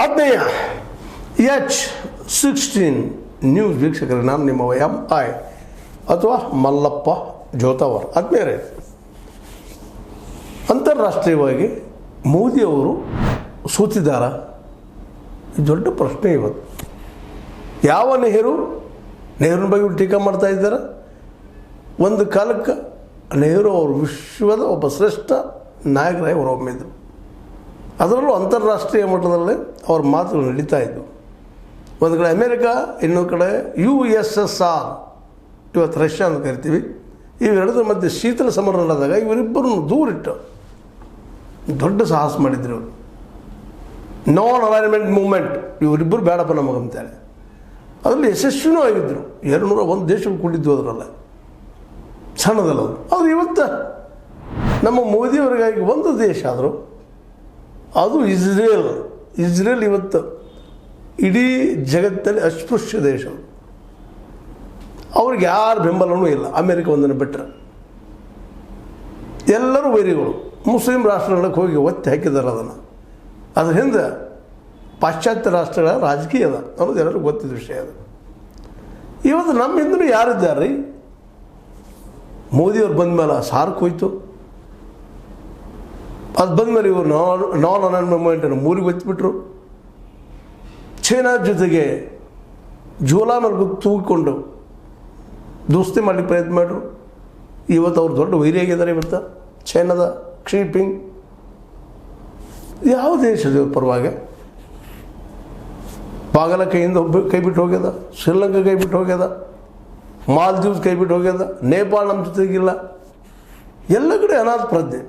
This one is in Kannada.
ಆತ್ಮೀಯ H16 ನ್ಯೂಸ್ ವೀಕ್ಷಕರೇ, ನಾನು ನಿಮ್ಮ MI ಅಥವಾ ಮಲ್ಲಪ್ಪ ಜೋತಾವರ್. ಆತ್ಮೀಯರೇ, ಅಂತಾರಾಷ್ಟ್ರೀಯವಾಗಿ ಮೋದಿಯವರು ಸೋತಿದ್ದಾರ? ದೊಡ್ಡ ಪ್ರಶ್ನೆ ಇವತ್ತು. ಯಾವ ನೆಹರೂನ ಬಗ್ಗೆ ಟೀಕಾ ಮಾಡ್ತಾ ಇದ್ದಾರೆ. ಒಂದು ಕಾಲಕ್ಕೆ ನೆಹರು ಅವರು ವಿಶ್ವದ ಒಬ್ಬ ಶ್ರೇಷ್ಠ ನಾಯಕರಾಗಿ ಹೊರಹೊಮ್ಮಿದ್ರು. ಅದರಲ್ಲೂ ಅಂತಾರಾಷ್ಟ್ರೀಯ ಮಟ್ಟದಲ್ಲಿ ಅವ್ರ ಮಾತುಗಳು ನಡೀತಾ ಇದ್ದವು. ಒಂದು ಕಡೆ ಅಮೇರಿಕಾ, ಇನ್ನೊಂದು ಕಡೆ USSR, ಇವತ್ತು ರಷ್ಯಾ ಅಂತ ಕರಿತೀವಿ. ಇವೆರಡರ ಮಧ್ಯೆ ಶೀತಲ ಸಮರ ನಡೆದಾಗ ಇವರಿಬ್ಬರನ್ನು ದೂರಿಟ್ಟು ದೊಡ್ಡ ಸಾಹಸ ಮಾಡಿದ್ರು ಅವರು. ನಾನ್ ಅಲೈನ್ಮೆಂಟ್ ಮೂವ್ಮೆಂಟ್, ಇವರಿಬ್ಬರು ಬೇಡಪ್ಪ ನಮಗಂತೇಳಿ ಅದರಲ್ಲಿ ಯಶಸ್ವಿನೂ ಆಗಿದ್ದರು. 201 ದೇಶಗಳು ಕೂಡಿದ್ದು ಅದರಲ್ಲ, ಸಣ್ಣದಲ್ಲ ಅದು. ಆದರೆ ಇವತ್ತು ನಮ್ಮ ಮೋದಿಯವರಿಗಾಗಿ ಒಂದು ದೇಶ ಆದರೂ ಅದು ಇಸ್ರೇಲ್ ಇವತ್ತು ಇಡೀ ಜಗತ್ತಿನಲ್ಲಿ ಅಸ್ಪೃಶ್ಯ ದೇಶ. ಅವ್ರಿಗೆ ಯಾರ ಬೆಂಬಲವೂ ಇಲ್ಲ, ಅಮೇರಿಕ ಒಂದನ್ನು ಬಿಟ್ಟರೆ. ಎಲ್ಲರೂ ವೈರಿಗಳು. ಮುಸ್ಲಿಂ ರಾಷ್ಟ್ರಗಳಿಗೆ ಹೋಗಿ ಒತ್ತಿ ಹಾಕಿದ್ದಾರೆ ಅದನ್ನು. ಅದ್ರ ಹಿಂದೆ ಪಾಶ್ಚಾತ್ಯ ರಾಷ್ಟ್ರಗಳ ರಾಜಕೀಯ ಅದ ಅನ್ನೋದು ಎಲ್ಲರಿಗೂ ಗೊತ್ತಿದ್ದ ವಿಷಯ ಅದು. ಇವತ್ತು ನಮ್ಮ ಹಿಂದೂ ಯಾರಿದ್ದಾರೆ ರೀ? ಮೋದಿಯವ್ರು ಬಂದ ಮೇಲೆ ಸಾರ್ಕ್ ಹೋಯ್ತು. ಅದು ಬಂದಮೇಲೆ ಇವರು ನಾನ್ ಅಲೈನ್ಮೆಂಟ್ ಮೂವ್ಮೆಂಟನ್ನು ಮೂರಿಗೆ ಒತ್ತಿಬಿಟ್ರು. ಚೈನಾ ಜೊತೆಗೆ ಜೋಲಾನಲ್ಲಿ ತೂಗಿಕೊಂಡು ದೋಸ್ತಿ ಮಾಡಲಿಕ್ಕೆ ಪ್ರಯತ್ನ ಮಾಡಿದ್ರು. ಇವತ್ತು ಅವ್ರು ದೊಡ್ಡ ವೈರಿಯಾಗಿದ್ದಾರೆ. ಇವತ್ತು ಚೈನಾದ ಕ್ಸಿ ಜಿನ್ಪಿಂಗ್ ಯಾವ ದೇಶದ ಪರವಾಗಿ ಬಾಗಲ ಕೈಯಿಂದ ಕೈ ಬಿಟ್ಟು ಹೋಗ್ಯದ, ಶ್ರೀಲಂಕಾ ಕೈ ಬಿಟ್ಟು ಹೋಗ್ಯದ, ಮಾಲ್ದೀವ್ಸ್ ಕೈ ಬಿಟ್ಟು ಹೋಗ್ಯದ, ನೇಪಾಳ ನಮ್ಮ ಜೊತೆಗಿಲ್ಲ. ಎಲ್ಲ ಕಡೆ ಅನಾಥ ಪ್ರಜ್ಞೆ.